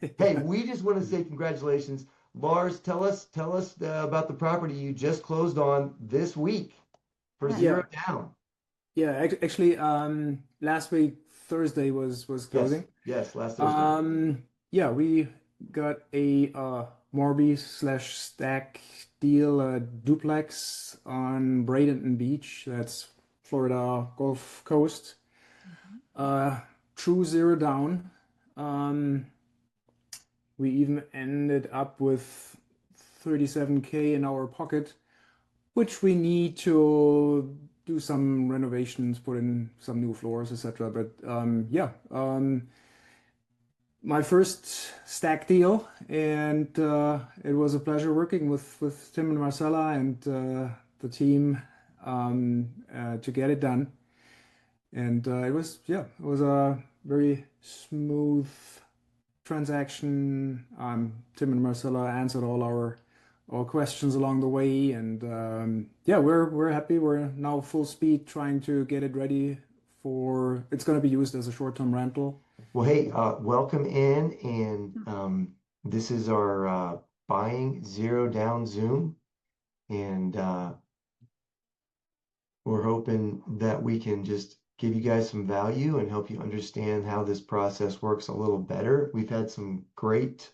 Hey, we just want to say congratulations. Lars, tell us about the property you just closed on this week for Yeah. zero Yeah, down. yeah. Actually, last week Thursday was Yes, closing. yes, last Thursday. Yeah, we got a Morby slash stack deal, duplex on Bradenton Beach. That's Florida Gulf Coast. Mhm. Uh, True zero down. Um, we even ended up with 37K in our pocket, which we need to do some renovations, put in some new floors, etc. But yeah, my first stack deal, and it was a pleasure working with Tim and Marcella and the team to get it done. And it was, yeah, it was a very smooth transaction. Tim and Marcella answered all questions along the way, and yeah, we're happy. We're now full speed trying to get it ready for. It's going to be used as a short-term rental. Well, hey, welcome in, and this is our buying zero down Zoom, and we're hoping that we can just give you guys some value and help you understand how this process works a little better. We've had some great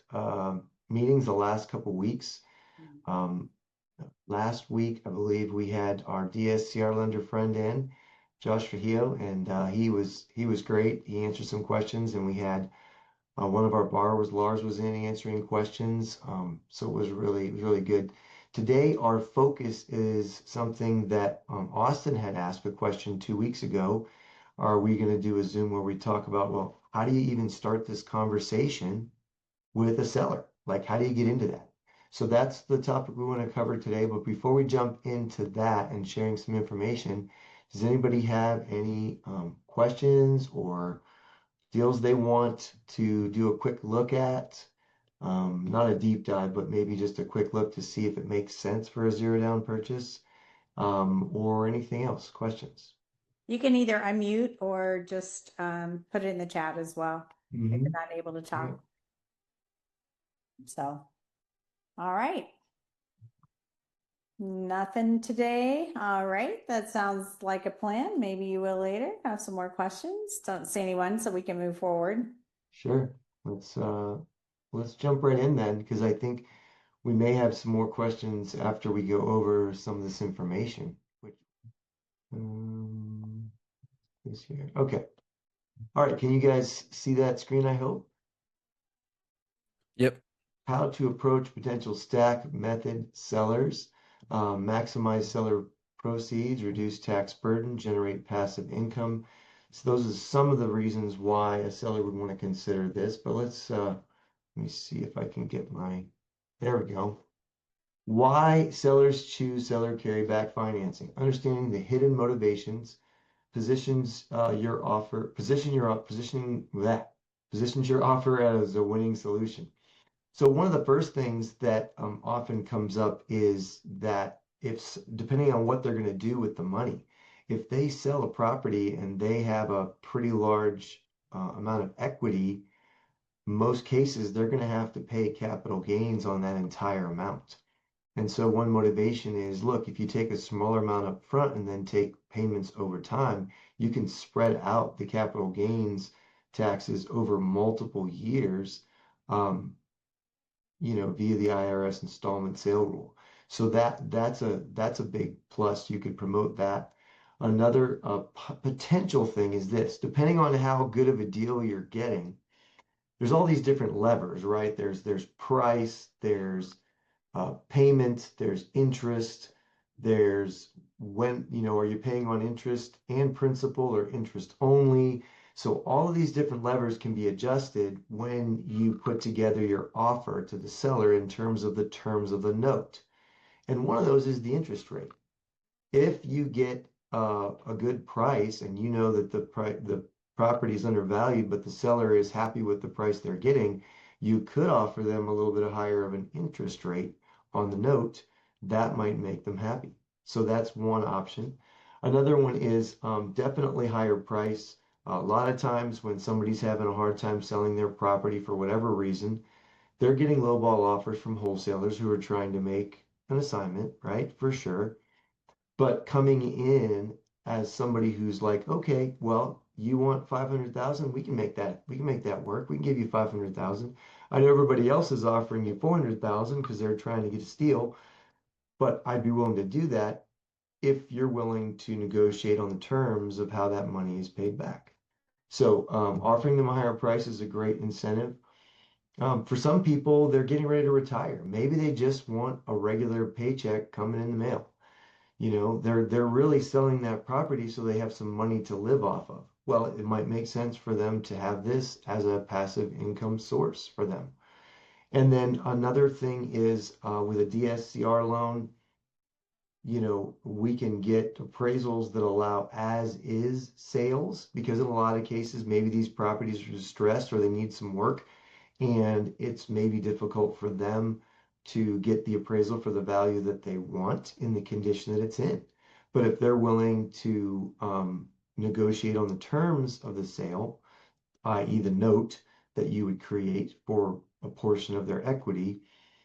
meetings the last couple weeks. Um, Last week, I believe we had our DSCR lender friend in, Josh Trujillo, and he was great. He answered some questions, and we had one of our borrowers, Lars, was in answering questions. So it was really good. Today, our focus is something that Austin had asked a question 2 weeks ago. Are we going to do a Zoom where we talk about, well, how do you even start this conversation with a seller? Like, how do you get into that? So that's the topic we want to cover today. But before we jump into that and sharing some information, does anybody have any questions or deals they want to do a quick look at? Not a deep dive, but maybe just a quick look to see if it makes sense for a zero down purchase, or anything else. Questions? You can either unmute or just put it in the chat as well if Hmm. you're not able to Yeah. talk. So, all right. Nothing today. All right. That sounds like a plan. Maybe you will later have some more questions. Don't see anyone, so we can move forward. Sure. Let's jump right in then, because I think we may have some more questions after we go over some of this information. Which um, is here. Okay. All right. Can you guys see that screen? I hope. Yep. How to approach potential stack method sellers, maximize seller proceeds, reduce tax burden, generate passive income. So those are some of the reasons why a seller would want to consider this. But let me see if I can get there we go. Why sellers choose seller carryback financing. Understanding the hidden motivations positions your offer as a winning solution. So one of the first things that often comes up is that if depending on what they're going to do with the money, if they sell a property and they have a pretty large amount of equity, most cases they're going to have to pay capital gains on that entire amount. And so one motivation is, look, if you take a smaller amount up front and then take payments over time, you can spread out the capital gains taxes over multiple years. Um, via the IRS installment sale rule. So that's a big plus. You could promote that. Another potential thing is this, depending on how good of a deal you're getting, there's all these different levers, right? There's price, there's payment, there's interest, there's when, are you paying on interest and principal or interest only? So all of these different levers can be adjusted when you put together your offer to the seller in terms of the terms of the note. And one of those is the interest rate. If you get a good price and you know that the property is undervalued, but the seller is happy with the price they're getting, you could offer them a little bit higher of an interest rate on the note. That might make them happy. So that's one option. Another one is definitely higher price. A lot of times when somebody's having a hard time selling their property for whatever reason, they're getting lowball offers from wholesalers who are trying to make an assignment, right? For sure. But coming in as somebody who's like, okay, well, you want 500,000, we can make that. We can make that work. We can give you 500,000. I know everybody else is offering you 400,000 because they're trying to get a steal, but I'd be willing to do that if you're willing to negotiate on the terms of how that money is paid back. So offering them a higher price is a great incentive. For some people, they're getting ready to retire. Maybe they just want a regular paycheck coming in the mail. You know, they're really selling that property so they have some money to live off of. Well, it might make sense for them to have this as a passive income source for them. And then another thing is with a DSCR loan, you know, we can get appraisals that allow as is sales because in a lot of cases, maybe these properties are distressed or they need some work and it's maybe difficult for them to get the appraisal for the value that they want in the condition that it's in. But if they're willing to negotiate on the terms of the sale, i.e. the note that you would create for a portion of their equity,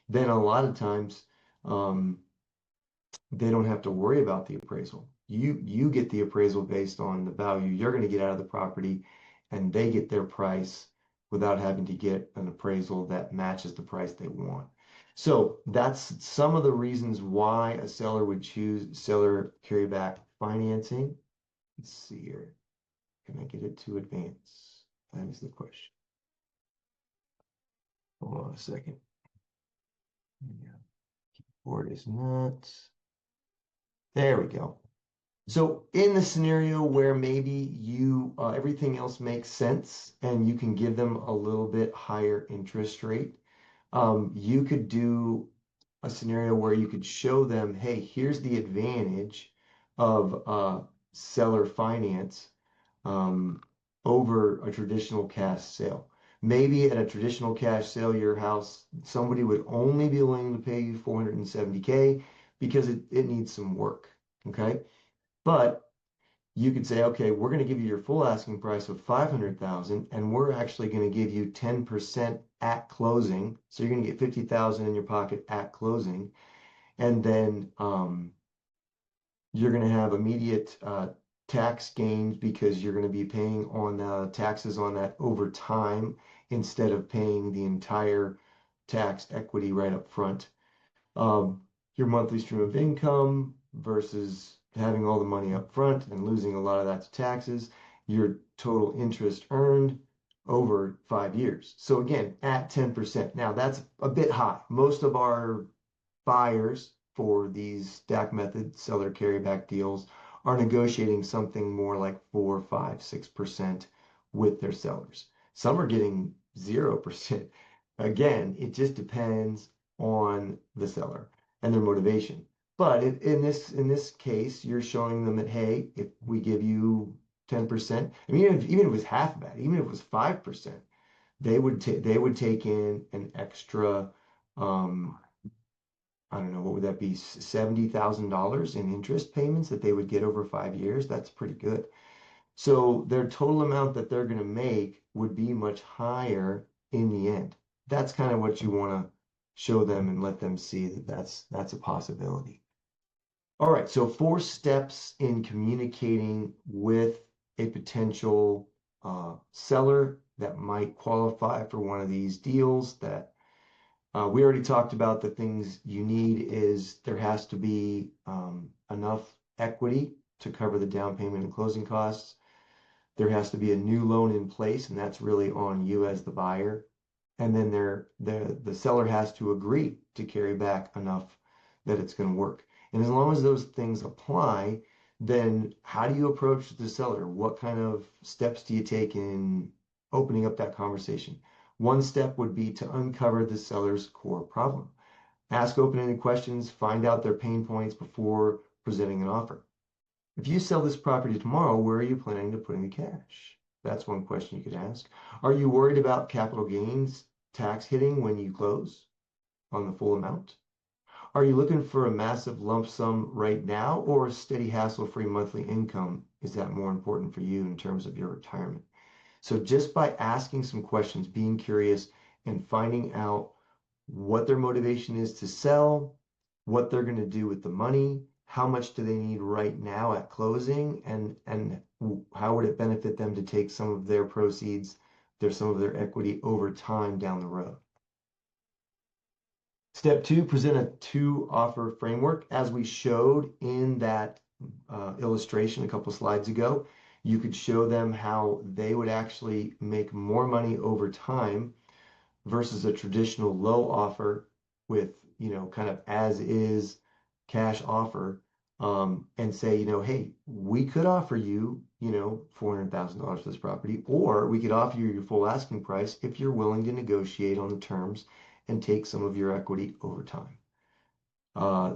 then a lot of times um, they don't have to worry about the appraisal. You get the appraisal based on the value you're going to get out of the property, and they get their price without having to get an appraisal that matches the price they want. So that's some of the reasons why a seller would choose seller carryback financing. Let's see here. Can I get it to advance? That is the question. Hold on a second. Yeah, board is not. There we go. So in the scenario where maybe you everything else makes sense and you can give them a little bit higher interest rate, you could do a scenario where you could show them, hey, here's the advantage of seller finance um, over a traditional cash sale. Maybe at a traditional cash sale, your house, somebody would only be willing to pay you 470K because it needs some work. Okay. But you could say, okay, we're going to give you your full asking price of 500,000 and we're actually going to give you 10% at closing. So you're going to get 50,000 in your pocket at closing. And then you're going to have immediate tax gains because you're going to be paying on taxes on that over time instead of paying the entire tax equity right up front. Your monthly stream of income versus having all the money up front and losing a lot of that to taxes, your total interest earned over 5 years. So again, at 10%. Now that's a bit high. Most of our buyers for these stack method seller carryback deals are negotiating something more like 4, 5, 6% with their sellers. Some are getting 0%. Again, it just depends on the seller and their motivation. But in this case, you're showing them that, hey, if we give you 10%, I mean, even if it was half of that, even if it was 5%, they would take in an extra I don't know, what would that be? $70,000 in interest payments that they would get over 5 years. That's pretty good. So their total amount that they're going to make would be much higher in the end. That's kind of what you want to show them and let them see that that's a possibility. All right, so 4 steps in communicating with a potential seller that might qualify for one of these deals that we already talked about the things you need is there has to be enough equity to cover the down payment and closing costs. There has to be a new loan in place, and that's really on you as the buyer. And then the seller has to agree to carry back enough that it's going to work. And as long as those things apply, then how do you approach the seller? What kind of steps do you take in opening up that conversation? One step would be to uncover the seller's core problem. Ask open-ended questions, find out their pain points before presenting an offer. If you sell this property tomorrow, where are you planning to putting the cash? That's one question you could ask. Are you worried about capital gains tax hitting when you close on the full amount? Are you looking for a massive lump sum right now or a steady hassle-free monthly income? Is that more important for you in terms of your retirement? So just by asking some questions, being curious and finding out what their motivation is to sell, what they're going to do with the money, how much do they need right now at closing, and how would it benefit them to take some of their proceeds, some of their equity over time down the road. Step 2, present a 2-offer framework. As we showed in that illustration a couple slides ago, you could show them how they would actually make more money over time versus a traditional low offer with, kind of as is cash offer, and say, hey, we could offer you, $400,000 for this property, or we could offer you your full asking price if you're willing to negotiate on the terms and take some of your equity over time.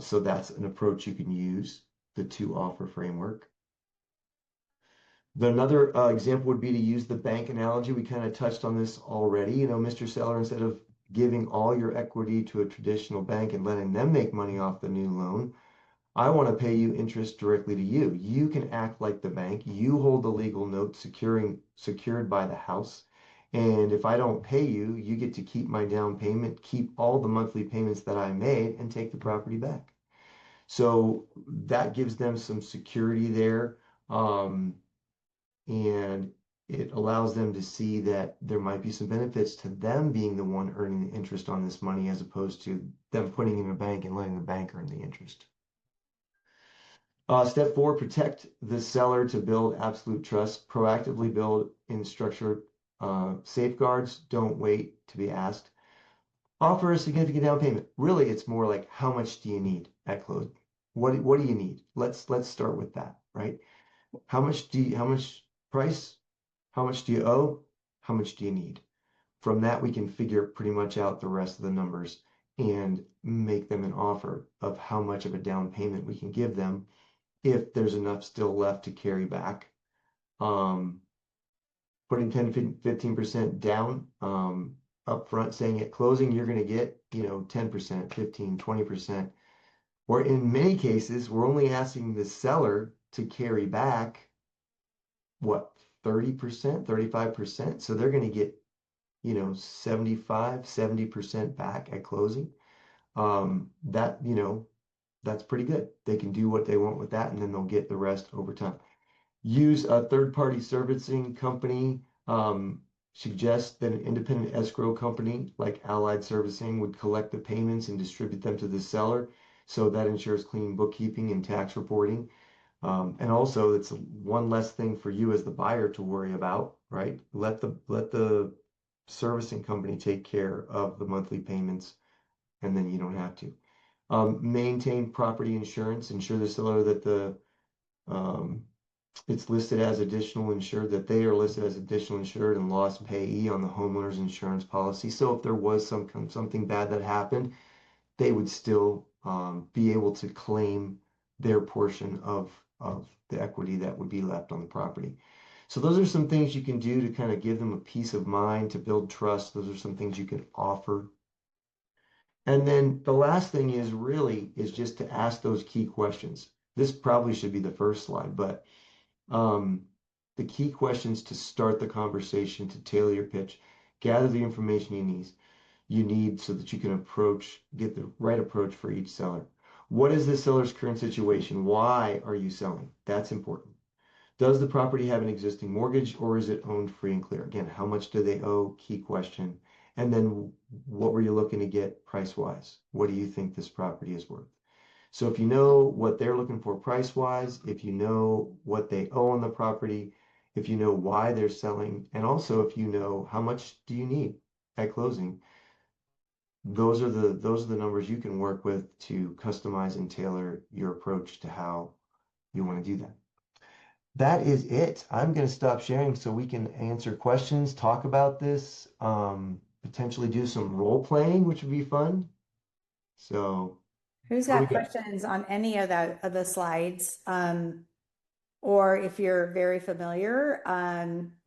So that's an approach you can use, the 2-offer framework. Another example would be to use the bank analogy. We kind of touched on this already. Mr. Seller, instead of giving all your equity to a traditional bank and letting them make money off the new loan, I want to pay you interest directly to you. You can act like the bank. You hold the legal note secured by the house. And if I don't pay you, you get to keep my down payment, keep all the monthly payments that I made, and take the property back. So that gives them some security there. And it allows them to see that there might be some benefits to them being the one earning the interest on this money as opposed to them putting it in a bank and letting the bank earn the interest. Step 4, protect the seller to build absolute trust. Proactively build in structure safeguards. Don't wait to be asked. Offer a significant down payment. Really, it's more like, how much do you need at closing? What do you need? Let's start with that, right? How much price? How much do you owe? How much do you need? From that, we can figure pretty much out the rest of the numbers and make them an offer of how much of a down payment we can give them if there's enough still left to carry back. Putting 10-15% down up front, saying at closing you're going to get 10%, 15, 20%. Or in many cases, we're only asking the seller to carry back what, 30%, 35%. So they're going to get 70% back at closing. That's pretty good. They can do what they want with that, and then they'll get the rest over time. Use a third-party servicing company. Suggest that an independent escrow company like Allied Servicing would collect the payments and distribute them to the seller. So that ensures clean bookkeeping and tax reporting. And also, it's one less thing for you as the buyer to worry about, right? Let the servicing company take care of the monthly payments, and then you don't have to. Maintain property insurance. Ensure the seller that it's listed as additional insured, that they are listed as additional insured and loss payee on the homeowner's insurance policy. So if there was something bad that happened, they would still be able to claim their portion of the equity that would be left on the property. So those are some things you can do to kind of give them a peace of mind, to build trust. Those are some things you can offer. And then the last thing is just to ask those key questions. This probably should be the first slide, but the key questions to start the conversation, to tailor your pitch, gather the information you need so that you can get the right approach for each seller. What is the seller's current situation? Why are you selling? That's important. Does the property have an existing mortgage, or is it owned free and clear? Again, how much do they owe? Key question. And then what were you looking to get price-wise? What do you think this property is worth? So if you know what they're looking for price-wise, if you know what they owe on the property, if you know why they're selling, and also if you know how much do you need at closing, those are the numbers you can work with to customize and tailor your approach to how you want to do that. That is it. I'm going to stop sharing so we can answer questions, talk about this, potentially do some role playing, which would be fun. So Who's got questions on any of the slides? Or if you're very familiar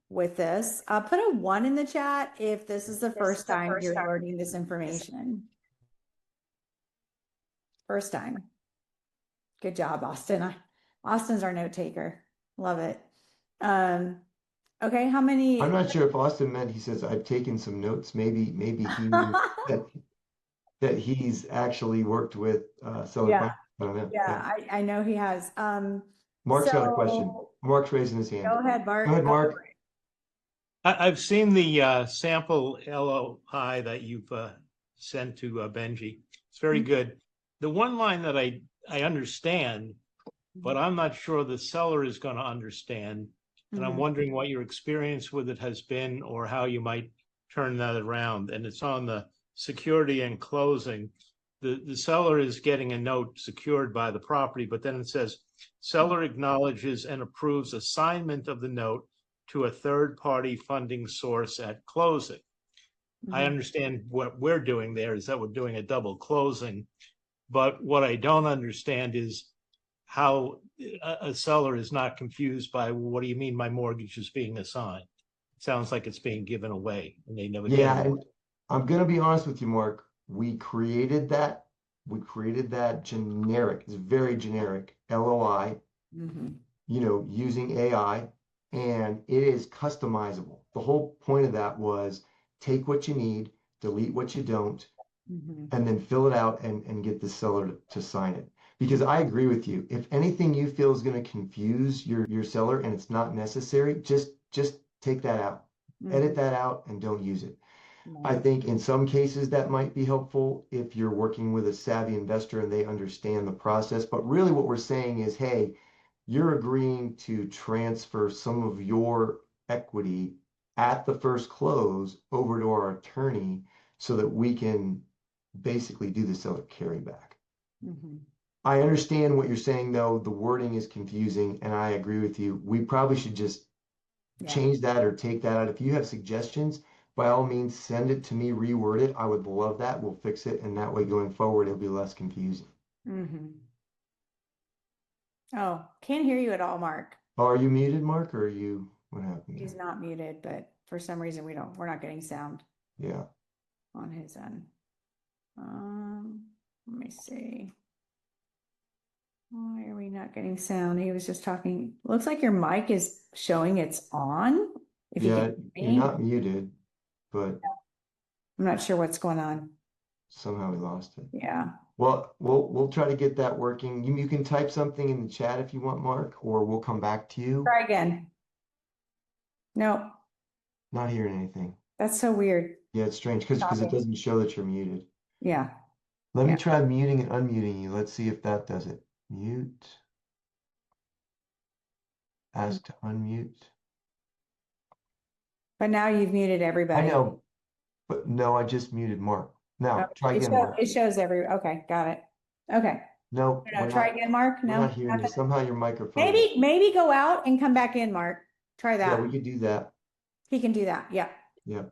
with this, put a 1 in the chat if this is the first time you're learning this information. First time. Good job, Austin. Austin's our note taker. Love it. Okay, how many? I'm not sure if Austin meant he says I've taken some notes. Maybe he means that he's actually worked with seller Yeah, finance. I don't know. yeah, I know he has. Mark's got a question. So Mark's raising his hand. go ahead, Go Mark. ahead, Mark. I've seen the sample LOI that you've sent to Benji. It's very good. The one line that I understand, but I'm not sure the seller is going to understand. And I'm wondering what your experience with it has been or how you might turn that around. And it's on the security and closing. The seller is getting a note secured by the property, but then it says, seller acknowledges and approves assignment of the note to a third-party funding source at closing. I understand what we're doing there is that we're doing a double closing, but what I don't understand is how a seller is not confused by, well, what do you mean my mortgage is being assigned? It sounds like it's being given away and they never get Yeah, it. and I'm gonna be honest with you, Mark. We created that generic, it's very generic LOI, using AI, and it is customizable. The whole point of that was take what you need, delete what you don't, and then fill it out and get the seller to sign it. Because I agree with you. If anything you feel is going to confuse your seller and it's not necessary, just take that out. Edit that out and don't use it. I think in some cases that might be helpful if you're working with a savvy investor and they understand the process. But really what we're saying is, hey, you're agreeing to transfer some of your equity at the first close over to our attorney so that we can basically do the seller carryback. I understand what you're saying, though. The wording is confusing, and I agree with you. We probably should just change that or take that out. If you have suggestions, by all means, send it to me, reword it. I would love that. We'll fix it, and that way going forward, it'll be less confusing. Oh, can't hear you at all, Mark. Oh, are you muted, Mark, or are you, what happened He's there? not muted, but for some reason we're not getting sound Yeah. on his end. Let me see. Why are we not getting sound? He was just talking. Looks like your mic is showing it's on. If you Yeah, can hear you're me. not muted, but I'm not sure what's going on. somehow we lost it. Yeah. Well, we'll try to get that working. You can type something in the chat if you want, Mark, or we'll come back to you. Try again. No, Not hearing anything. that's so weird. Yeah, it's strange because it doesn't show that you're muted. Yeah. Let me try muting and unmuting you. Let's see if that does it. Mute. Ask to unmute. But now you've muted I everybody. know, but no, I just muted Mark. Now, try again, Mark. It shows okay, got it. Okay. No, No, try again, Mark. we're No, not hearing you. nothing. Somehow your microphone. Maybe go out and come back in, Mark. Try Yeah, that. we could do that. He can do that. Yeah. Yeah.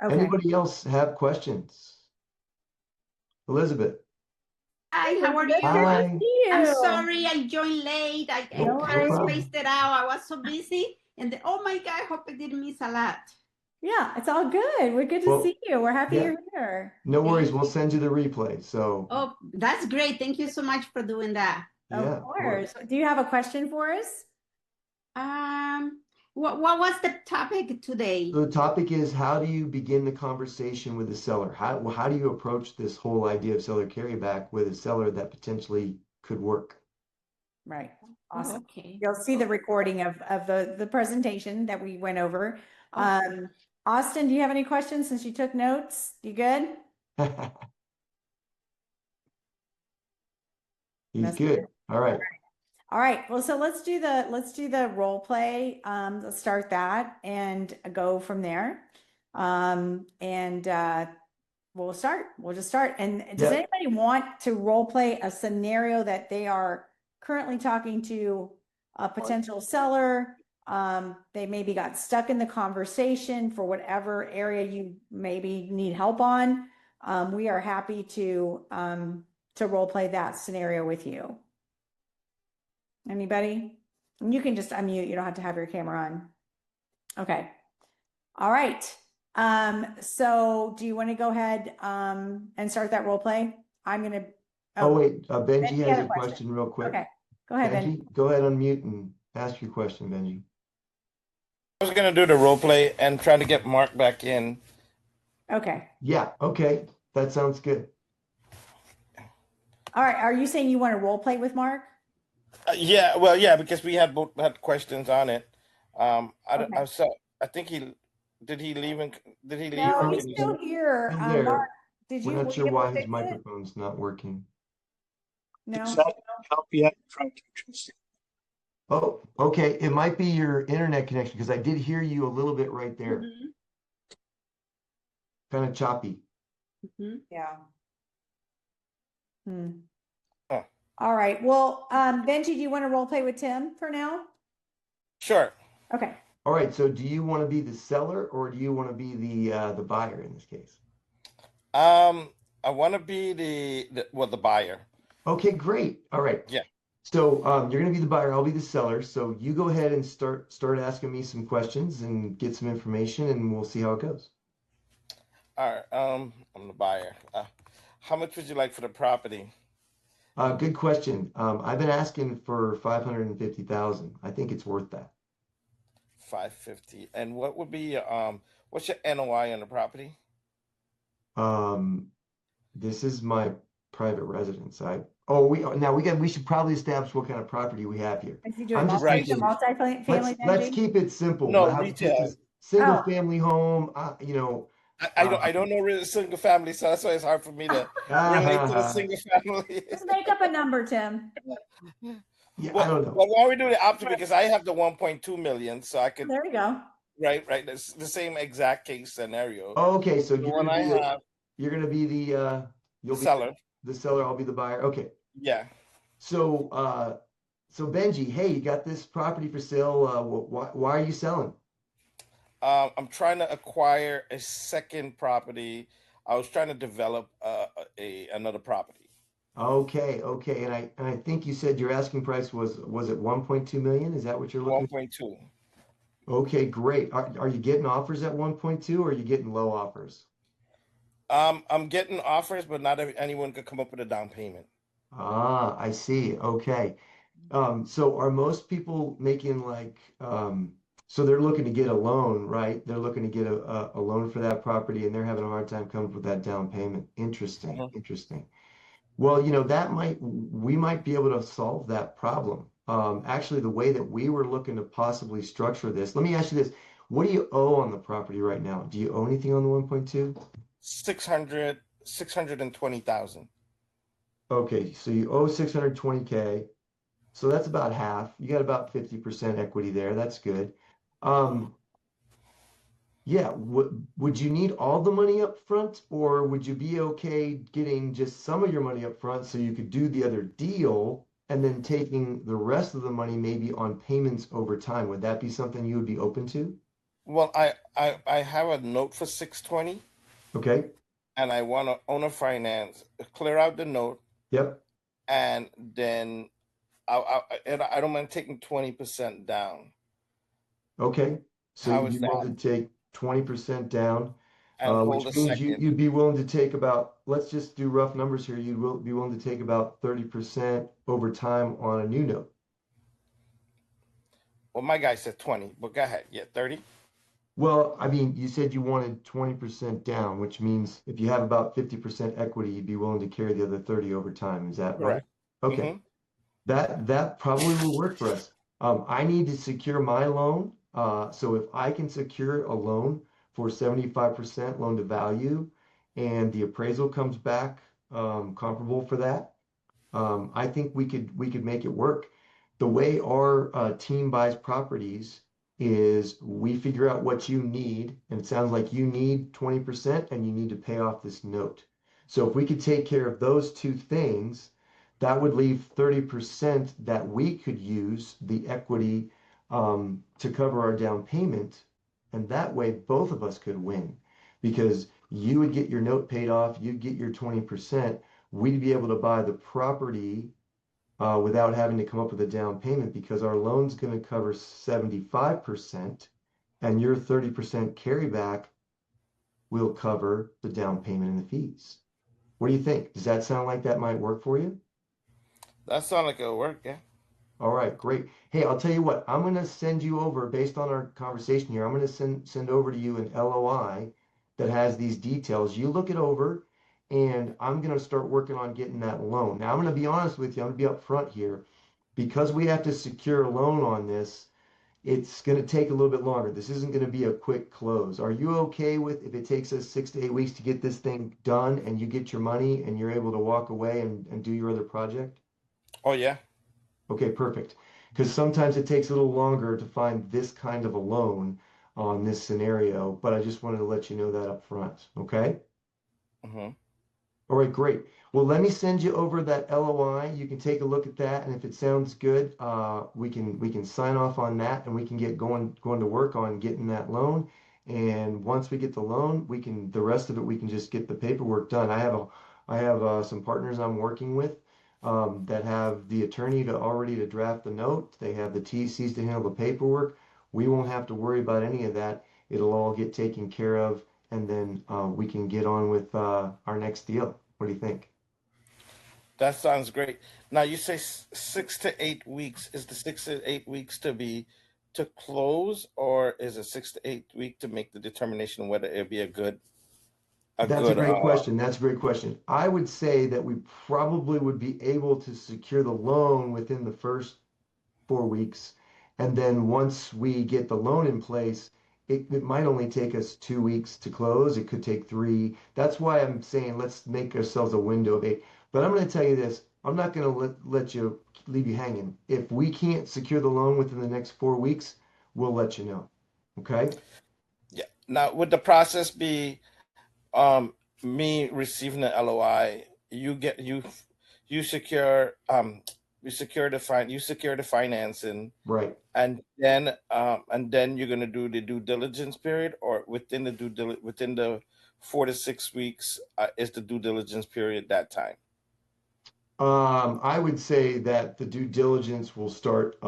Okay. Anybody else have questions? Elizabeth. Hi, how are you? Hi. I'm sorry I joined late. I No kind of problem. spaced it out. I was so busy. And oh my God, I hope I didn't miss a lot. Yeah, it's all good. We're good to see you. We're happy you're here. No worries. We'll send you the replay. So. Oh, that's great. Thank you so much for doing that. Yeah, Of course. Do you have a question for us? What was the topic today? So the topic is, how do you begin the conversation with the seller? How do you approach this whole idea of seller carryback with a seller that potentially could work? Right. Awesome. Oh, okay. You'll see the recording of the presentation that we went over. Austin, do you have any questions since you took notes? You good? He's good. All right. All right. Well, so let's do the role play. Let's start that and go from there. We'll start. We'll just start. And does anybody want to role play a scenario that they are currently talking to a potential seller? They maybe got stuck in the conversation for whatever area you maybe need help on. We are happy to role play that scenario with you. Anybody? And you can just unmute. You don't have to have your camera on. Okay. All right. So do you want to go ahead and start that role play? I'm going to Oh, wait, Benji Benji has had a a question. question real quick. Okay, go ahead, Benji. Benji, go ahead, unmute and ask your question, Benji. I was gonna do the role play and try to get Mark back in. Okay. Yeah, okay, that sounds good. All right. Are you saying you want to role play with Mark? Yeah, well, yeah, because we had both had questions on it. Okay. I saw. I think he did. He leave? Did he leave? No, Or he's can you- still here. Still there. Mark, did We're you, not were sure you able why to his fix it? microphone's not working. No. Does that help yet? Trying to adjust it. Oh, okay, it might be your internet connection because I did hear you a little bit right there. Mhm, Kind of choppy. mhm. Yeah. Hmm. Oh. All right. Well, Benji, do you want to role play with Tim for now? Sure. Okay. All right, so do you want to be the seller or do you want to be the buyer in this case? I want to be the buyer. Okay, great. All right. Yeah. So you're going to be the buyer, I'll be the seller. So you go ahead and start asking me some questions and get some information and we'll see how it goes. All right. I'm the buyer. How much would you like for the property? Good question. I've been asking for 550,000. I think it's worth that. 550. And what would be what's your NOI on the property? This is my private residence. We should probably establish what kind of property we have here. Is he doing I'm just Right. thinking, multi-family, let's Benji? keep it simple. No, We'll have just retail. a single Oh. family home, I don't know really single family, so that's why it's hard for me to relate to the single family. Just make up a number, Tim. Yeah, I Well, don't know. why don't we do the opposite? Because I have the 1.2 million, so I could There you go. right. It's the same exact case scenario. Okay, so The you're one I gonna be have, you're gonna be you'll be seller. the seller, I'll be the buyer. Okay. Yeah. So so Benji, hey, you got this property for sale. Why are you selling? I'm trying to acquire a second property. I was trying to develop another property. Okay, and I think you said your asking price was it 1.2 million? Is that what you're looking for? 1.2. Okay, great. Are you getting offers at 1.2 or are you getting low offers? I'm getting offers, but not anyone could come up with a down payment. Ah, I see. Okay. So are most people making so they're looking to get a loan, right? They're looking to get a loan for that property and they're having a hard time coming up with that down payment. Interesting, Mhm. interesting. Well, we might be able to solve that problem. Actually, the way that we were looking to possibly structure this, let me ask you this. What do you owe on the property right now? Do you owe anything on the 1.2? 620,000. Okay, so you owe 620K. So that's about half. You got about 50% equity there. That's good. Yeah, would you need all the money up front, or would you be okay getting just some of your money up front so you could do the other deal and then taking the rest of the money maybe on payments over time? Would that be something you would be open to? Well, I have a note for 620, Okay. and I want to owner finance, clear out the note, Yep. and then I don't mind taking 20% down. Okay. So How you'd is be willing that? to take 20% down, And hold which a means second. you'd be willing to take about, let's just do rough numbers here. Be willing to take about 30% over time on a new note. Well, my guy said 20, but go ahead. Yeah, 30. Well, I mean, you said you wanted 20% down, which means if you have about 50% equity, you'd be willing to carry the other 30 over time. Is that right? Correct. Okay. Mm-hmm. That probably will work for us. I need to secure my loan. So if I can secure a loan for 75% loan to value and the appraisal comes back comparable for that, I think we could make it work. The way our team buys properties is we figure out what you need, and it sounds like you need 20% and you need to pay off this note. So if we could take care of those two things, that would leave 30% that we could use the equity to cover our down payment. And that way, both of us could win because you would get your note paid off, you'd get your 20%. We'd be able to buy the property without having to come up with a down payment because our loan's going to cover 75% and your 30% carryback will cover the down payment and the fees. What do you think? Does that sound like that might work for you? That sounds like it'll work. Yeah. All right, great. Hey, I'll tell you what, I'm gonna send you over, based on our conversation here, I'm gonna send over to you an LOI that has these details. You look it over, and I'm gonna start working on getting that loan. Now, I'm gonna be honest with you, I'm gonna be upfront here. Because we have to secure a loan on this, it's gonna take a little bit longer. This isn't gonna be a quick close. Are you okay with if it takes us 6 to 8 weeks to get this thing done and you get your money and you're able to walk away and do your other project? Oh yeah. Okay, perfect. Because sometimes it takes a little longer to find this kind of a loan on this scenario, but I just wanted to let you know that up front. Okay? Hmm. All right, great. Well, let me send you over that LOI. You can take a look at that, and if it sounds good, we can sign off on that, and we can get going to work on getting that loan. And once we get the loan, the rest of it we can just get the paperwork done. I have some partners I'm working with that have the attorney to already to draft the note. They have the TCs to handle the paperwork. We won't have to worry about any of that. It'll all get taken care of, and then we can get on with our next deal. What do you think? That sounds great. Now you say 6 to 8 weeks. Is the 6 to 8 weeks to close, or is it 6 to 8 week to make the determination whether it'd be a That's a good great question. That's a great question. I would say that we probably would be able to secure the loan within the first 4 weeks. And then once we get the loan in place, it might only take us 2 weeks to close. It could take three. That's why I'm saying let's make ourselves a window of 8. But I'm going to tell you this. I'm not going to let you leave you hanging. If we can't secure the loan within the next 4 weeks, we'll let you know. Okay? Yeah. Now would the process be me receiving the LOI, you secure you secure the financing, Right. and then you're gonna do the due diligence period, or within the 4 to 6 weeks is the due diligence period that time. I would say that the due diligence will start,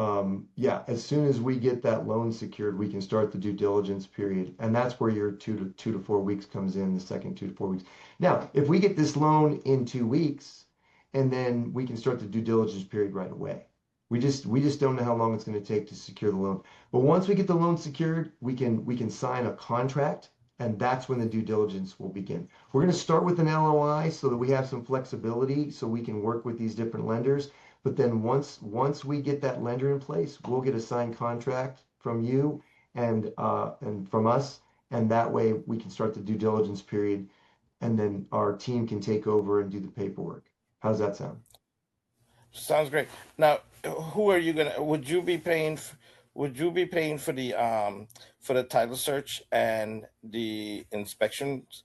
yeah, as soon as we get that loan secured, we can start the due diligence period. And that's where your 2 to 4 weeks comes in, the second 2 to 4 weeks. Now, if we get this loan in 2 weeks, and then we can start the due diligence period right away. We just don't know how long it's going to take to secure the loan. But once we get the loan secured, we can sign a contract, and that's when the due diligence will begin. We're going to start with an LOI so that we have some flexibility so we can work with these different lenders. But then once we get that lender in place, we'll get a signed contract from you and from us, and that way we can start the due diligence period, and then our team can take over and do the paperwork. How's that sound? Sounds great. Now, who are you gonna? Would you be paying for the title search and the inspections,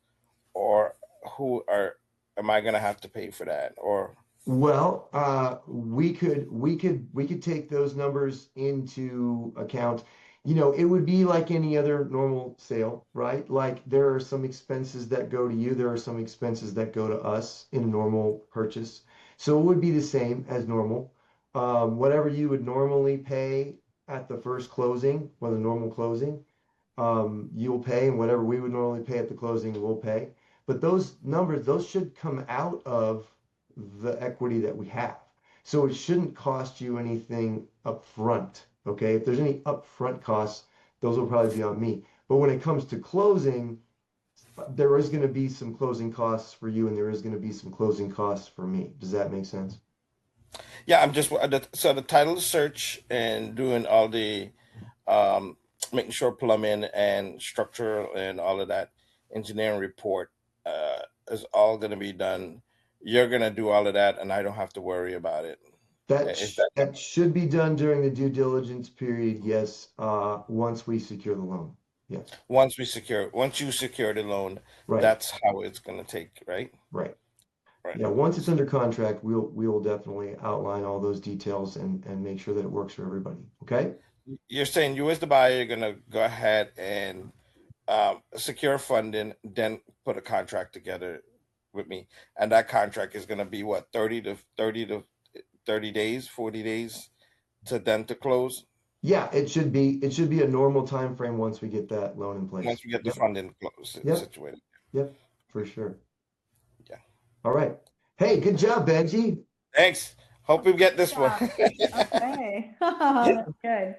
or who are am I gonna have to pay for that? Or Well, we could take those numbers into account. It would be like any other normal sale, right? Like there are some expenses that go to you, there are some expenses that go to us in a normal purchase. So it would be the same as normal. Whatever you would normally pay at the first closing, or the normal closing, you'll pay, and whatever we would normally pay at the closing, we'll pay. But those numbers, those should come out of the equity that we have. So it shouldn't cost you anything upfront. Okay. If there's any upfront costs, those will probably be on me. But when it comes to closing, there is going to be some closing costs for you, and there is going to be some closing costs for me. Does that make sense? yeah, so the title search and doing all the um, making sure plumbing and structural and all of that engineering report is all going to be done. You're going to do all of that, and I don't have to worry about it. That Is sh that that should be done during the due diligence period, yes, once we secure the loan. Yes. once you secure the loan, Right, that's how it's going to take, right? right. Right. Yeah, once it's under contract, we will definitely outline all those details and make sure that it works for everybody. Okay? You're saying you as the buyer, you're going to go ahead and secure funding, then put a contract together with me, and that contract is going to be what 30 days, 40 days to close Yeah, it should be a normal time frame once we get that loan in once place. we get the Yep, funding yep, situated. yep, for sure. Yeah. All right. Hey, good job, Benji. Thanks. Hope we get this one. Yeah. Okay. That's good.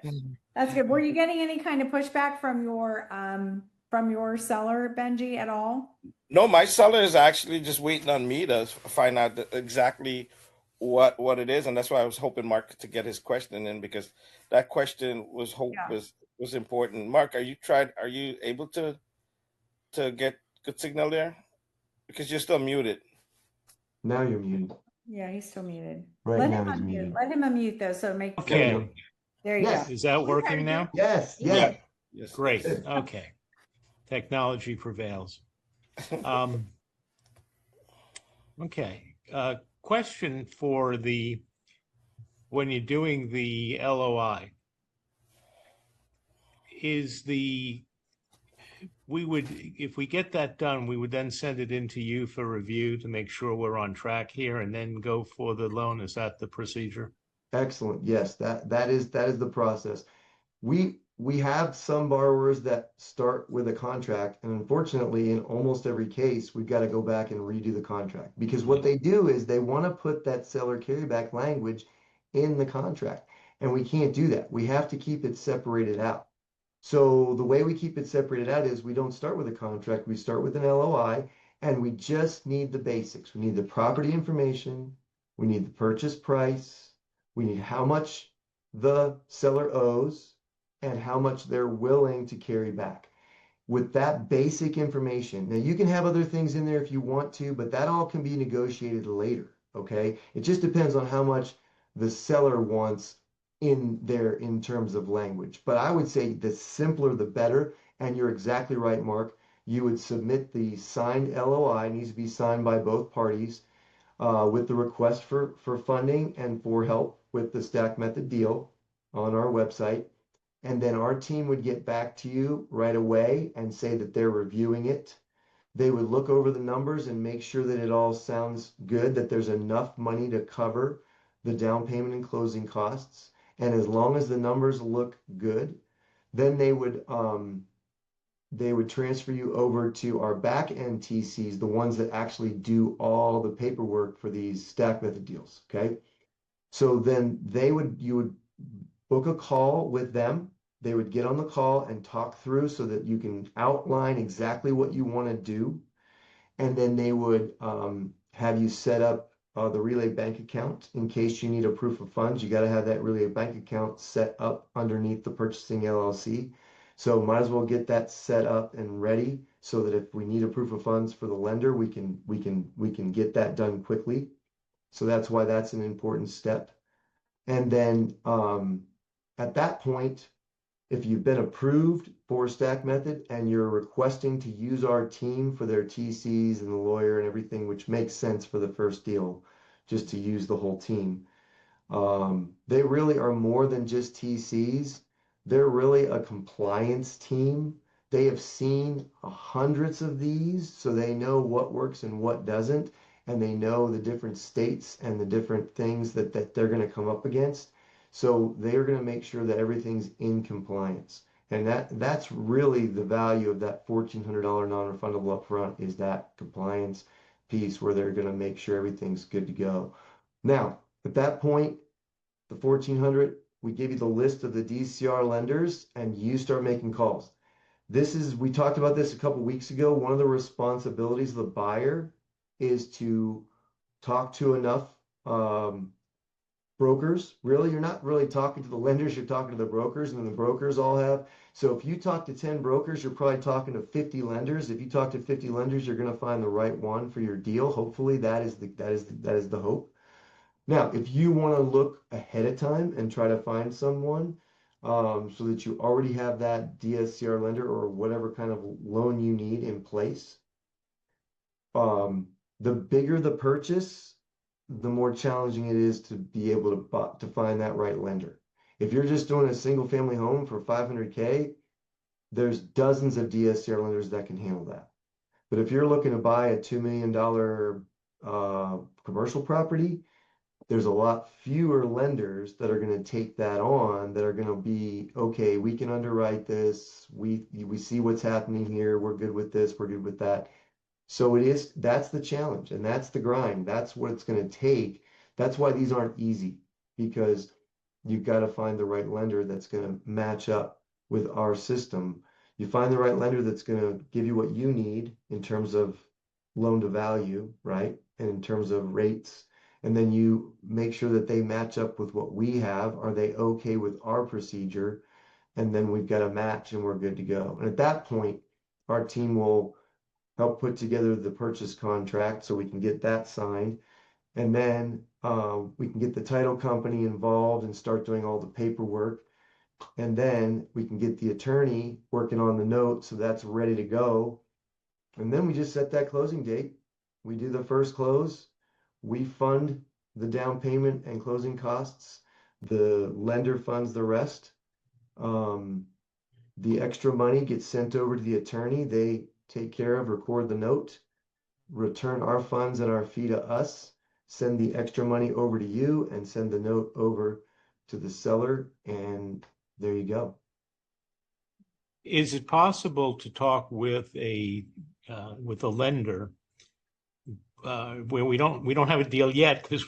That's good. Were you getting any kind of pushback from your seller, Benji, at all? No, my seller is actually just waiting on me to find out exactly what it is, and that's why I was hoping Mark to get his question in, because that question Yeah. was important. Mark, are you able to get good signal there? Because you're still muted. Now you're muted. Yeah, he's still muted. Right Let him now he's unmute. muted. Let him unmute though, so make, There we go. Okay, there you go. Yes. is that We try to working do- now? Yes. Yeah. Yes. Yes. Great, Good. okay. Technology prevails. Um, okay, question for when you're doing the LOI, if we get that done, we would then send it in to you for review to make sure we're on track here and then go for the loan. Is that the procedure? Excellent. Yes, that is the process. We have some borrowers that start with a contract, and unfortunately, in almost every case, we've got to go back and redo the contract because what they do is they want to put that seller carryback language in the contract, and we can't do that. We have to keep it separated out. So the way we keep it separated out is we don't start with a contract, we start with an LOI, and we just need the basics. We need the property information, we need the purchase price, we need how much the seller owes, and how much they're willing to carry back. With that basic information, now you can have other things in there if you want to, but that all can be negotiated later, okay? It just depends on how much the seller wants in terms of language. But I would say the simpler the better, and you're exactly right, Mark. You would submit the signed LOI, needs to be signed by both parties, with the request for funding and for help with the stack method deal on our website. And then our team would get back to you right away and say that they're reviewing it. They would look over the numbers and make sure that it all sounds good, that there's enough money to cover the down payment and closing costs. And as long as the numbers look good, then they would transfer you over to our back end TCs, the ones that actually do all the paperwork for these stack method deals. Okay. So then you would book a call with them. They would get on the call and talk through so that you can outline exactly what you want to do. And then they would have you set up the Relay bank account in case you need a proof of funds. You got to have that Relay bank account set up underneath the purchasing LLC. So might as well get that set up and ready so that if we need a proof of funds for the lender, we can get that done quickly. So that's why that's an important step. And then at that point, if you've been approved for stack method and you're requesting to use our team for their TCs and the lawyer and everything, which makes sense for the first deal, just to use the whole team. They really are more than just TCs. They're really a compliance team. They have seen hundreds of these, so they know what works and what doesn't, and they know the different states and the different things that they're going to come up against. So they are going to make sure that everything's in compliance. And that's really the value of that $1,400 non-refundable upfront, is that compliance piece where they're going to make sure everything's good to go. Now, at that point, the 1,400, we give you the list of the DSCR lenders and you start making calls. We talked about this a couple weeks ago. One of the responsibilities of the buyer is to talk to enough brokers. Really, you're not really talking to the lenders, you're talking to the brokers, and then the brokers all have. So if you talk to 10 brokers, you're probably talking to 50 lenders. If you talk to 50 lenders, you're going to find the right one for your deal. Hopefully, that is the hope. Now, if you want to look ahead of time and try to find someone so that you already have that DSCR lender or whatever kind of loan you need in place, the bigger the purchase, the more challenging it is to be able to find that right lender. If you're just doing a single family home for 500K, there's dozens of DSCR lenders that can handle that. But if you're looking to buy a $2 million commercial property, there's a lot fewer lenders that are going to take that on, that are going to be, okay, we can underwrite this. We see what's happening here. We're good with this. We're good with that. So that's the challenge and that's the grind. That's what it's going to take. That's why these aren't easy, because you've got to find the right lender that's going to match up with our system. You find the right lender that's going to give you what you need in terms of loan to value, right? And in terms of rates. And then you make sure that they match up with what we have. Are they okay with our procedure? And then we've got a match and we're good to go. And at that point, our team will help put together the purchase contract so we can get that signed. And then we can get the title company involved and start doing all the paperwork. And then we can get the attorney working on the note so that's ready to go. And then we just set that closing date. We do the first close. We fund the down payment and closing costs. The lender funds the rest. The extra money gets sent over to the attorney. They take care of, record the note, return our funds and our fee to us, send the extra money over to you, and send the note over to the seller. And there you go. Is it possible to talk with a lender where we don't have a deal yet because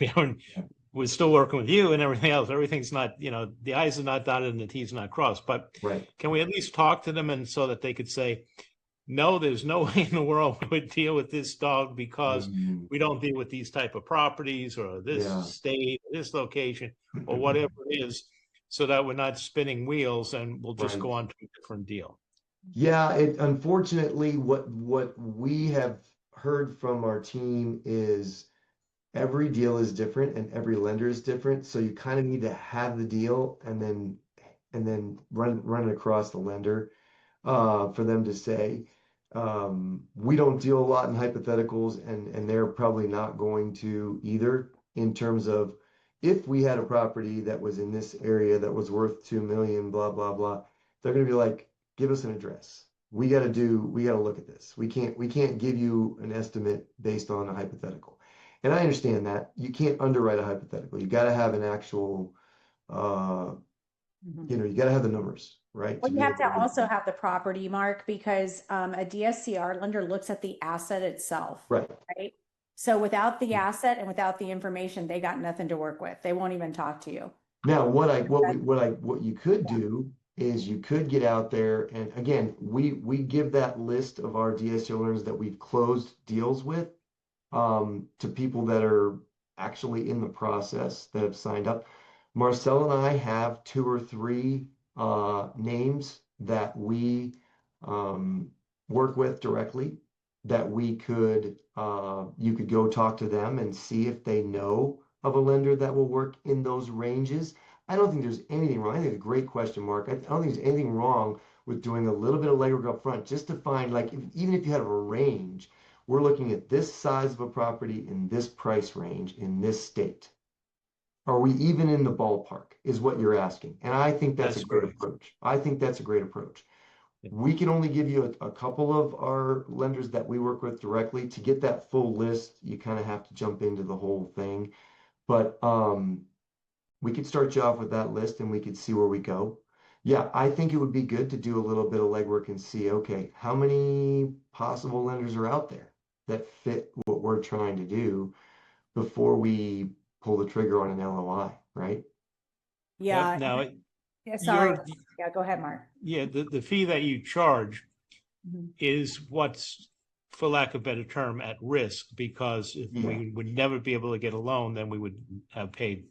we're still working with you and everything else. Everything's not, the I's are not dotted and the T's are not crossed. But Right. Can we at least talk to them and so that they could say, no, there's no way in the world we would deal with this dog because we don't deal with these type of properties or this state, this location, or whatever it is, so that we're not spinning wheels and we'll just go on to a different deal. Yeah, unfortunately what we have heard from our team is every deal is different and every lender is different. So you kind of need to have the deal and then run it across the lender for them to say, we don't deal a lot in hypotheticals, and they're probably not going to either, in terms of if we had a property that was in this area that was worth 2 million, blah, blah, blah, they're going to be like, give us an address. We got to look at this. We can't give you an estimate based on a hypothetical. And I understand that you can't underwrite a hypothetical. You got to have an actual, you got to have the numbers, right? Well, you have to also have the property, Mark, because a DSCR lender looks at the asset itself. Right. Right. So without the asset and without the information, they got nothing to work with. They won't even talk to you. Now, what you could do is you could get out there, and again, we give that list of our DSCR lenders that we've closed deals with to people that are actually in the process that have signed up. Marcel and I have 2 or 3 names that we work with directly that we could, you could go talk to them and see if they know of a lender that will work in those ranges. I don't think there's anything wrong. I think it's a great question, Mark. I don't think there's anything wrong with doing a little bit of legwork up front just to find, like, even if you have a range, we're looking at this size of a property in this price range in this state. Are we even in the ballpark is what you're asking. And I think that's a great approach. I think that's a great approach. We can only give you a couple of our lenders that we work with directly. To get that full list, you kind of have to jump into the whole thing. But we could start you off with that list and we could see where we go. Yeah, I think it would be good to do a little bit of legwork and see, okay, how many possible lenders are out there that fit what we're trying to do before we pull the trigger on an LOI, right? Yeah. Yep. Now, yeah, sorry. Yeah, go ahead, Mark. Yeah, the fee that you charge is what's, for lack of a better term, at risk, because if we would never be able to get a loan, then we would have paid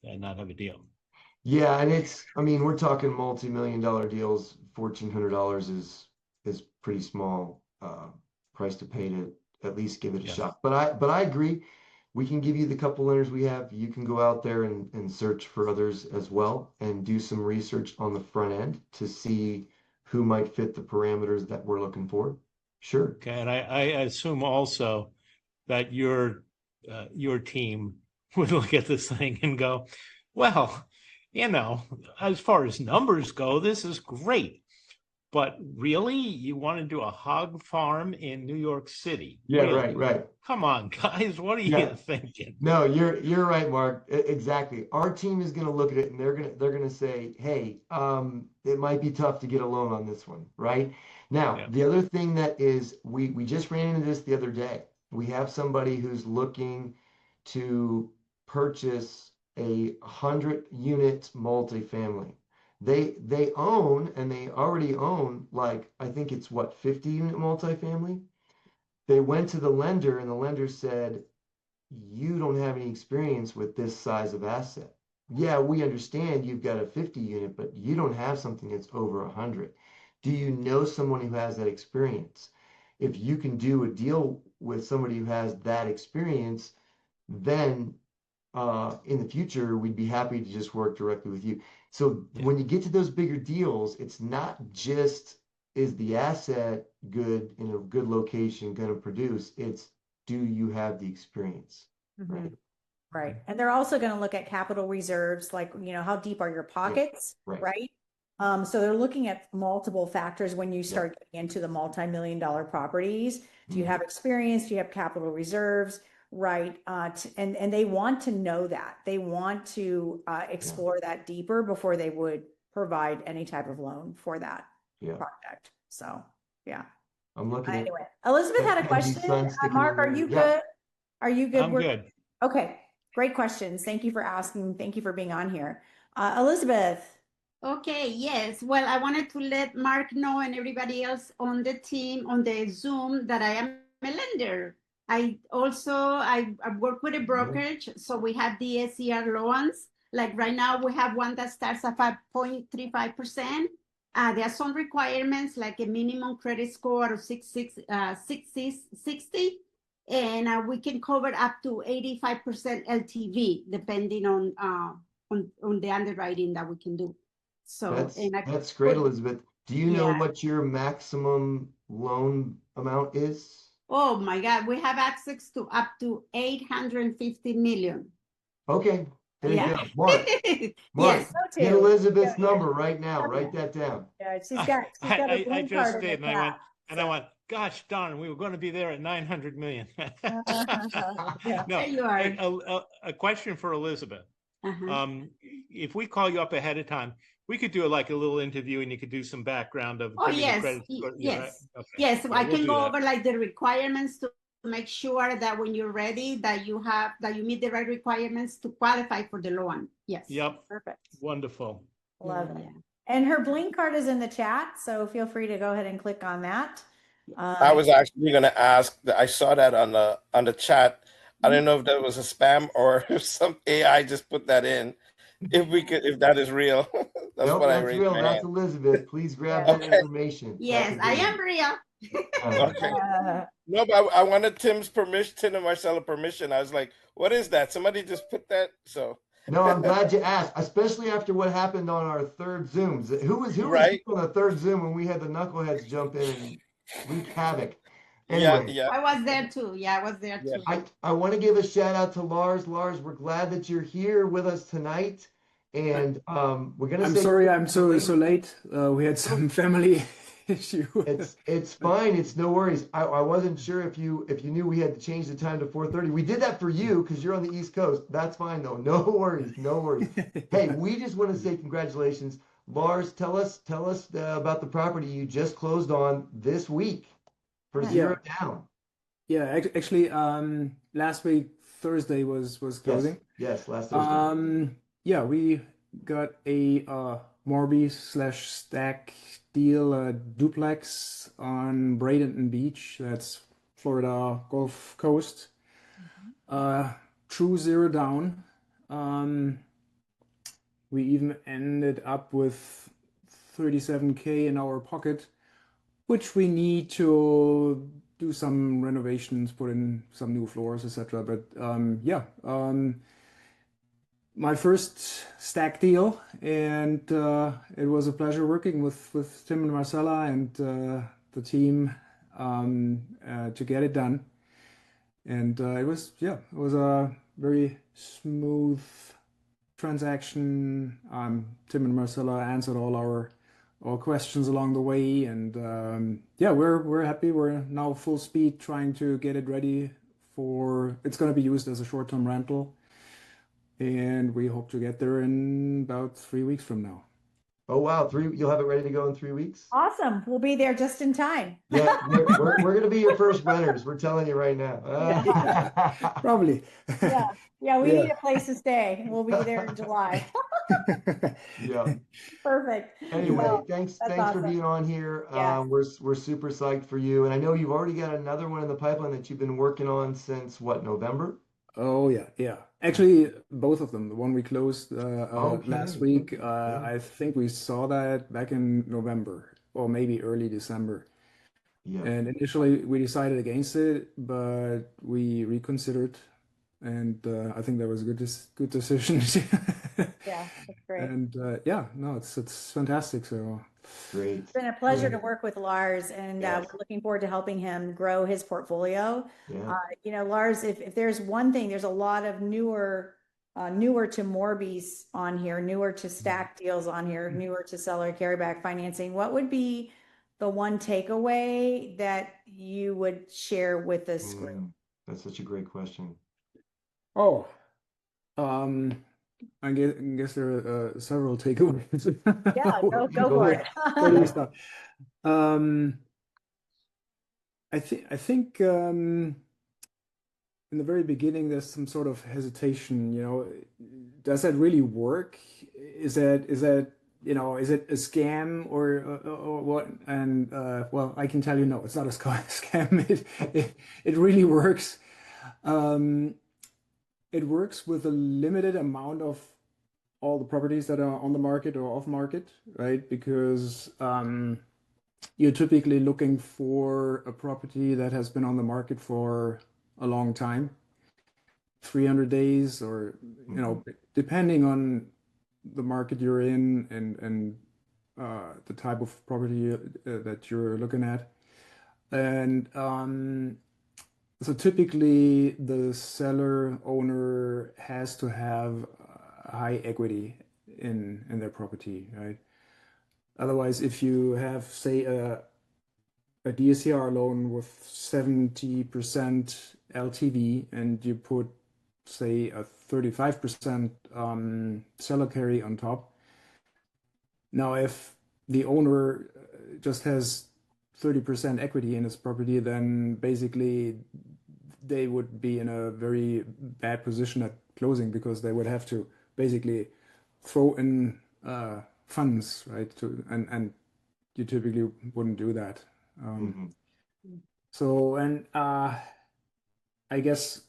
and not have a deal. Yeah, and I mean, we're talking multi-million-dollar deals. $1,400 is pretty small price to pay to at least give it a shot. But I agree. We can give you the couple lenders we have. You can go out there and search for others as well and do some research on the front end to see who might fit the parameters that we're looking for. Sure. Okay, and I assume also that your team would look at this thing and go, well, as far as numbers go, this is great. But really, you want to do a hog farm in New York City? Yeah, really? Right. Come on, guys, what are you thinking? No, you're right, Mark. Exactly. Our team is going to look at it and they're going to say, hey, it might be tough to get a loan on this one, right? Now, Yeah. the other thing that is, we just ran into this the other day. We have somebody who's looking to purchase a 100-unit multifamily. They own, and they already own, like, I think it's what, 50-unit multifamily? They went to the lender, and the lender said, you don't have any experience with this size of asset. Yeah, we understand you've got a 50-unit, but you don't have something that's over 100. Do you know someone who has that experience? If you can do a deal with somebody who has that experience, then in the future, we'd be happy to just work directly with you. So Yeah. when you get to those bigger deals, it's not just, is the asset good in a good location going to produce? It's, do you have the experience? Right. Right. And they're also going to look at capital reserves, like, how deep are your pockets, right. right? So they're looking at multiple factors when you start getting into the multi-million-dollar properties. Do you have experience? Do you have capital reserves? Right. And they want to know that. They want to explore that deeper before they would provide any type of loan for that project. So, yeah. I'm looking at Anyway, Elizabeth had a Angie's question. son sticking Mark, in are there. you Yeah. good? Are you good? I'm good. Okay. Great questions. Thank you for asking. Thank you for being on here. Elizabeth. Okay, yes. Well, I wanted to let Mark know and everybody else on the team on the Zoom that I am a lender. I work with a brokerage, so we have DSCR loans. Like right now, we have one that starts at 5.35%. There are some requirements like a minimum credit score of 60, and we can cover up to 85% LTV, depending on the underwriting that we can do. So that's great, Elizabeth. Do you know Yeah. what your maximum loan amount is? Oh my God, we have access to up to 850 million. Okay, there Yeah. you go. Mark, Yes. So get too. Elizabeth's Yeah. number right now. Write that down. Yeah, she's got a I green just card in did, the and I chat. went, gosh darn, we were going to be there at 900 million. Yeah. No, There you are. a question for Elizabeth. Uh-huh. If we call you up ahead of time, we could do like a little interview, and you could do some background of Oh, giving the yes. credit score. Yes. Right? Okay. Yes, Yeah, I we'll can do go that. over like the requirements to make sure that when you're ready, that you meet the right requirements to qualify for the loan. Yes. Yep. Perfect. Wonderful. Love it. Yeah. And her Blink card is in the chat, so feel free to go ahead and click on that. I was actually going to ask. I saw that on the chat. I don't know if that was a spam or if some AI just put that in. If that is real, that's Nope, what I that's raised real. my That's hand. Elizabeth. Please grab Yeah. that Okay. information. Yes, I am real. Okay. No, but I wanted Tim and Marcella permission. I was like, what is that? Somebody just put that. So No, I'm glad you asked, especially after what happened on our third Zooms. Who was right. on the third Zoom when we had the knuckleheads jump in and wreak havoc? Yeah, Anyway, yeah, I was there too. Yeah, I was there yeah. too. I want to give a shout out to Lars. Lars, we're glad that you're here with us tonight. And we're gonna I'm say sorry I'm so late. We had some family issue. it's fine. It's no worries. I wasn't sure if you knew we had to change the time to 4:30. We did that for you because you're on the East Coast. That's fine though. No worries. No worries. Hey, we just want to say congratulations. Lars, tell us about the property you just closed on this week for Zero Down. Yeah, actually, last week Thursday was closing. Yes, last Thursday. Yeah, we got a Morby/Stack deal, duplex on Bradenton Beach. That's Florida Gulf Coast. True zero down. We even ended up with 37K in our pocket, which we need to do some renovations, put in some new floors, etc. But my first stack deal, and it was a pleasure working with Tim and Marcella and the team to get it done. And it was a very smooth transaction. Tim and Marcella answered all our questions along the way, and we're happy. We're now full speed trying to get it ready for. It's going to be used as a short-term rental, and we hope to get there in about 3 weeks from now. Oh wow, you'll have it ready to go in 3 weeks? Awesome. We'll be there just in time. Yeah, we're gonna be your first renters. We're telling you right now. Probably. Yeah. Yeah, we Yeah. need a place to stay. We'll be there in July. Yeah. Perfect. Anyway, Well, thanks that's for awesome. being on here. Yeah. We're super psyched for you, and I know you've already got another one in the pipeline that you've been working on since what, November? Oh yeah, yeah. Actually, both of them. The one we closed last Okay. week, Yeah. I think we saw that back in November or maybe early December. Yeah. And initially we decided against it, but we reconsidered, and I think that was a good decision. Yeah, that's great. And yeah, no, it's fantastic. So Great. It's been a pleasure Great. to work with Lars, and Yes. we're looking forward to helping him grow his portfolio. Yeah. Lars, if there's one thing, there's a lot of newer to Morbies on here, newer to stack deals on here, newer to seller carryback financing. What would be the one takeaway that you would share with this group? That's such a great question. oh, um, I guess there are several takeaways. Yeah, go Go for ahead. Where do we it. start? Um, I think in the very beginning there's some sort of hesitation, does that really work? Is it a scam or what? And well, I can tell you no, it's not a scam. It really works. Um, it works with a limited amount of all the properties that are on the market or off market, right? Because you're typically looking for a property that has been on the market for a long time, 300 days, or depending on the market you're in and the type of property that you're looking at. And so typically the seller owner has to have high equity in their property, right? Otherwise, if you have, say, a DSCR loan with 70% LTV and you put, say, a 35% seller carry on top. Now, if the owner just has 30% equity in his property, then basically they would be in a very bad position at closing because they would have to basically throw in funds, right? And you typically wouldn't do that. So, and I guess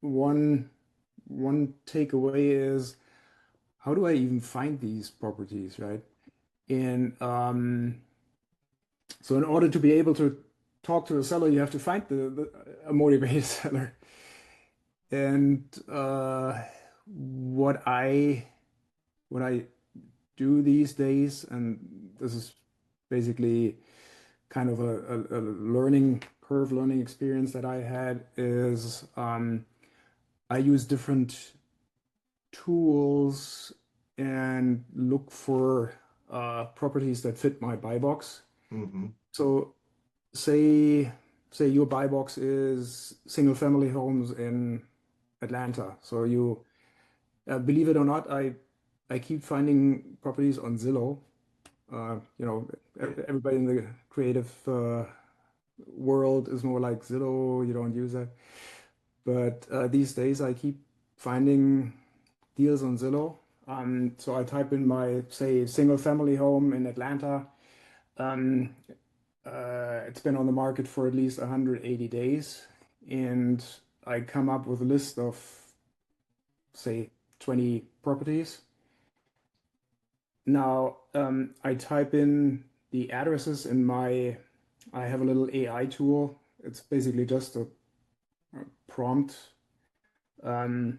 one takeaway is, how do I even find these properties, right? And so in order to be able to talk to the seller, you have to find a motivated seller. And what I do these days, and this is basically kind of a learning curve, learning experience that I had, is I use different tools and look for properties that fit my buy box. So say your buy box is single family homes in Atlanta. So you believe it or not, I keep finding properties on Zillow. Everybody in the creative world is more like Zillow. You don't use that. But these days I keep finding deals on Zillow. So I type in my, say, single family home in Atlanta. It's been on the market for at least 180 days. And I come up with a list of, say, 20 properties. Now, I type in the addresses in I have a little AI tool. It's basically just a prompt and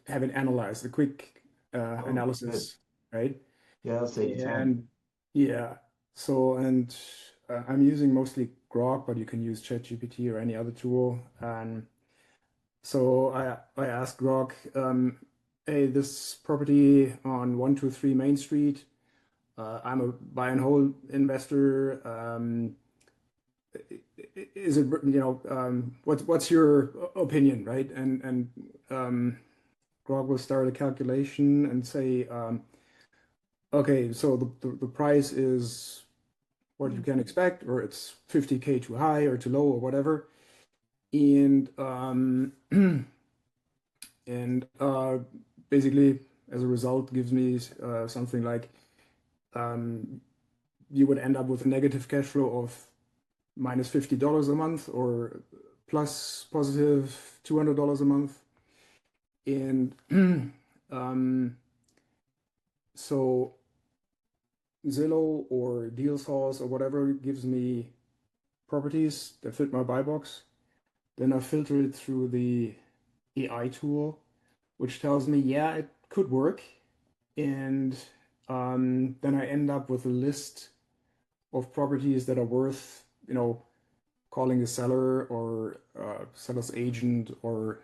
have it analyzed, a quick analysis, right? Yeah, I'll say And yeah, so, and I'm using mostly Grok, but you can use ChatGPT or any other tool. So I asked Grok, hey, this property on 123 Main Street, I'm a buy and hold investor. Is it, what's your opinion, right? And Grok will start a calculation and say, okay, so the price is what you can expect, or it's 50K too high or too low or whatever. And and basically, as a result, gives me something like um, you would end up with a negative cash flow of minus $50 a month or plus positive $200 a month. And so Zillow or Deal Source or whatever gives me properties that fit my buy box. Then I filter it through the AI tool, which tells me, yeah, it could work. And then I end up with a list of properties that are worth, calling a seller or seller's agent or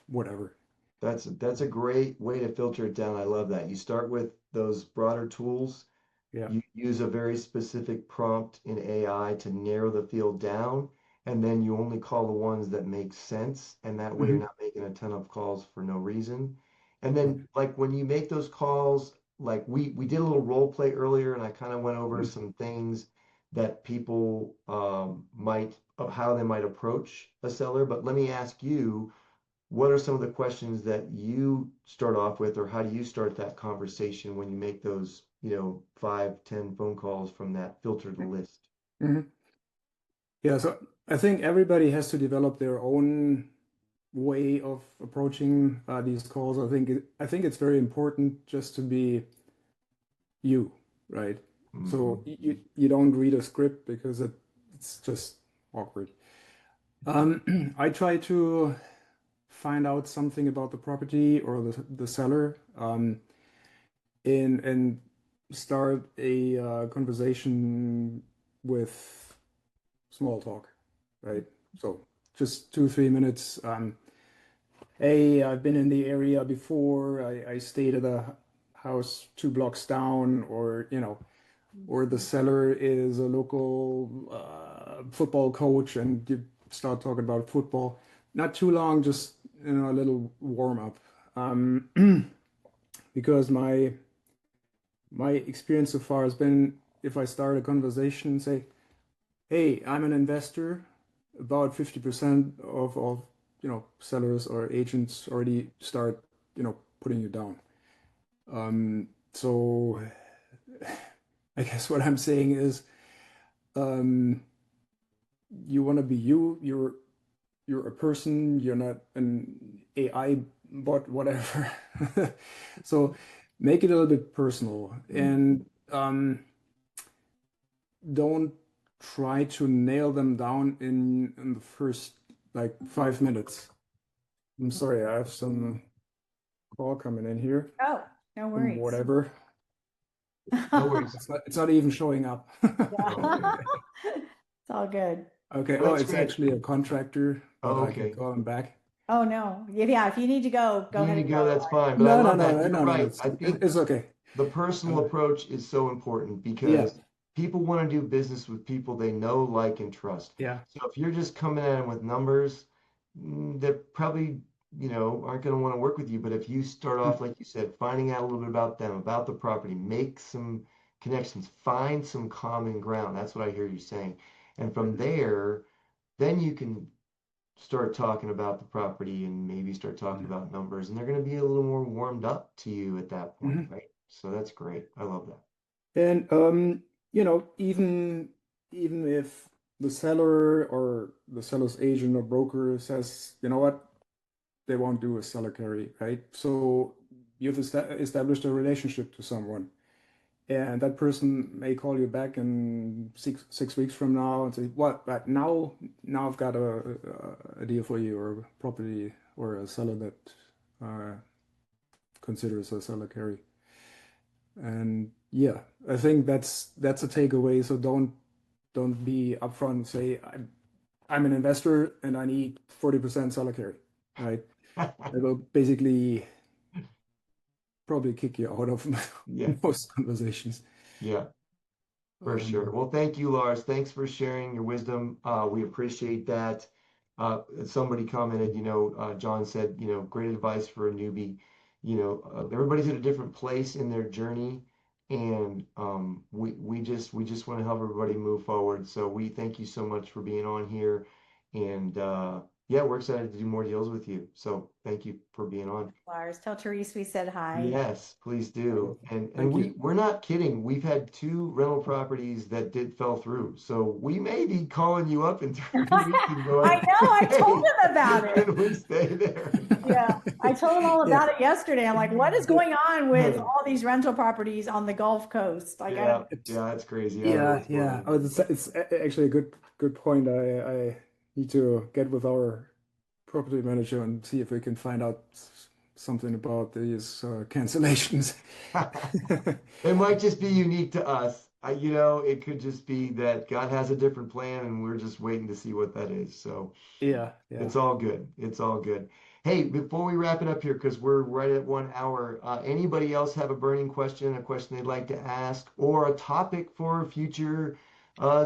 whatever. That's a great way to filter it down. I love that. You start with those broader tools. Yeah. You use a very specific prompt in AI to narrow the field down, and then you only call the ones that make sense, and that way you're Mhm. not making a ton of calls for no reason. And then like when you make those calls, like we did a little role play earlier, and I kind of went over Mhm. some things that people might of how they might approach a seller. But let me ask you, what are some of the questions that you start off with, or how do you start that conversation when you make those, 5, 10 phone calls from that filtered list? Mhm. Yeah, so I think everybody has to develop their own way of approaching these calls. I think it's very important just to be you, right? So Hmm. you don't read a script because it's just awkward. I try to find out something about the property or the seller, and start a conversation with small talk, right? So just 2, 3 minutes. Hey, I've been in the area before. I stayed at a house 2 blocks down, or the seller is a local football coach, and you start talking about football. Not too long, just a little warm up. Um, because my experience so far has been, if I start a conversation and say, "Hey, I'm an investor," about 50% of sellers or agents already start putting you down. So I guess what I'm saying is, um, you want to be you. You're a person. You're not an AI bot, whatever. So make it a little bit personal, and don't try to nail them down in the first like 5 minutes. I'm sorry, I have some call coming in here Oh, no from worries. whatever. No worries. It's not even showing up. It's all good. Okay. Well, Oh, that's it's great. actually a contractor, but Oh, I can okay. call him back. Oh, no. Yeah, if you need to go, go You ahead need and to go, go. that's fine. But I No, no, love no, that. no, You're no, no. right. It's I think it's okay. the personal Uh, approach is so important yeah, because people want to do business with people they know, like, and trust. yeah. So if you're just coming at them with numbers, they probably, aren't going to want to work with you. But if you start off, like you said, finding out a little bit about them, about the property, make some connections, find some common ground. That's what I hear you saying. And from there, then you can start talking about the property and maybe start talking about numbers, and they're going to be a little more warmed up to you at that point, Mhm. right? So that's great. I love that. And even if the seller or the seller's agent or broker says, you know what, they won't do a seller carry, right? So you've established a relationship to someone, and that person may call you back in six weeks from now and say, "What? But now I've got a deal for you, or a property, or a seller that uh, considers a seller carry." And yeah, I think that's a takeaway. So don't be upfront and say, I'm an investor and I need 40% seller carry, right? It will basically probably kick you out of Yeah, most conversations. yeah, for sure. Um, Well, thank you, Lars. Thanks for sharing your wisdom. We appreciate that. Somebody commented, John said, great advice for a newbie. Everybody's at a different place in their journey. And we just want to help everybody move forward. So we thank you so much for being on here. And yeah, we're excited to do more deals with you. So thank you for being on. Lars, tell Therese we said hi. Yes, please do. And Thank you. we're not kidding. We've had 2 rental properties that fell through. So we may be calling you up in 3 weeks and going, I know, I told him about it. Can we stay there? Yeah, I told him all about it yesterday. I'm like, what is going on with Yeah. all these rental properties on the Gulf Coast? Like, I Yeah, don't, yeah, it's crazy. I don't know Yeah, what's going yeah. on. Oh, it's actually a good point. I need to get with our property manager and see if we can find out something about these cancellations. It might just be unique to us. It could just be that God has a different plan and we're just waiting to see what that is. So Yeah, yeah. it's all good. It's all good. Hey, before we wrap it up here, because we're right at 1 hour, anybody else have a burning question, a question they'd like to ask, or a topic for a future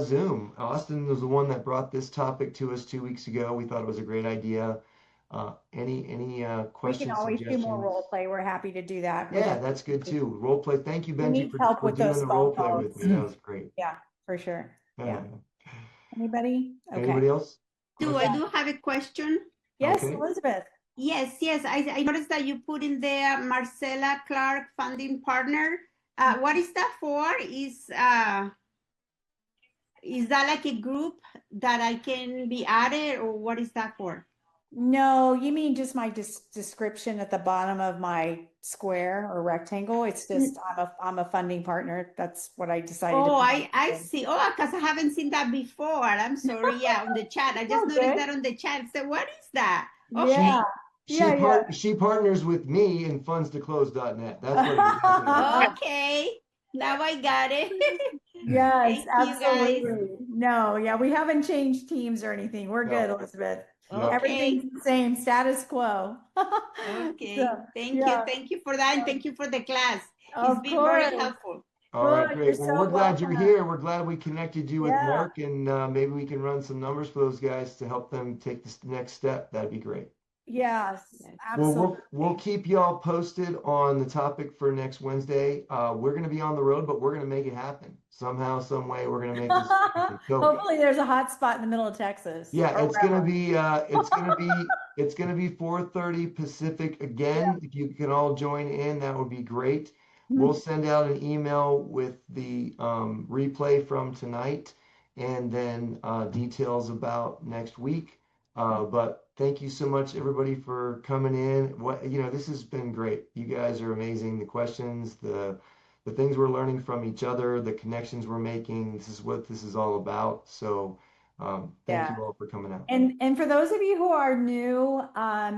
Zoom? Austin was the one that brought this topic to us 2 weeks ago. We thought it was a great idea. Any we can questions, always do more suggestions? role play. We're happy to do that. Yeah, that's good too. Role play. Thank you, Who Benji, needs help for with doing those the phone role play with calls? me. That was great. Yeah, for sure. Yeah. Anybody? Okay. Anybody else? I do have a question. Yes, Okay. Elizabeth. Yes, yes. I noticed that you put in there Marcella Clark funding partner. What is that for? Is that like a group that I can be added, or what is that for? No, you mean just my description at the bottom of my square or rectangle? It's just I'm a funding partner. That's what I decided to Oh, put I in. see. Oh, because I haven't seen that before. I'm sorry. Yeah, on the chat. I just Oh, noticed good. that on the chat. So what is that? Okay. Yeah. Yeah. She partners with me in fundstoclose.net. That's what it is. Okay. Now I got it. Yes, Thank you, guys. absolutely. No, yeah, we haven't changed teams or anything. We're good, No. Elizabeth. Yeah. Everything's the same, status quo. Okay. So, Thank yeah. you. Thank you for that. And thank you for the class. Of It's been very course. helpful. All right, Good, great. you're Well, so we're glad you're welcome. here. We're glad we connected you with Yeah. Mark, and maybe we can run some numbers for those guys to help them take this next step. That'd be great. Yes, Yes. absolutely. Well, we'll keep y'all posted on the topic for next Wednesday. We're going to be on the road, but we're going to make it happen somehow, some way. We're going to make this happen. So, Hopefully there's a hot spot in the middle of Texas. yeah, or it's going to wherever. be it's going to be 4:30 Pacific again. If you can all join in, that would be great. We'll send out an email with the replay from tonight and then details about next week. But thank you so much, everybody, for coming in. This has been great. You guys are amazing. The questions, the things we're learning from each other, the connections we're making. This is what this is all about. So thank you all for coming out. And for those of you who are new,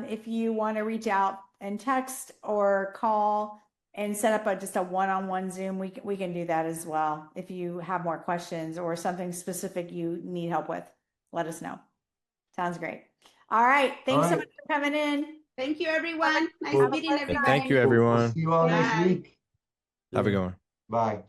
if you want to reach out and text or call and set up just a one-on-one Zoom, we can do that as well. If you have more questions or something specific you need help with, let us know. Sounds great. All right. Thanks so much for coming in. Thank you, everyone. Nice Well, meeting Hey, everybody. Thank you, We'll everyone. see you all next Bye. week. Have a good one. Bye.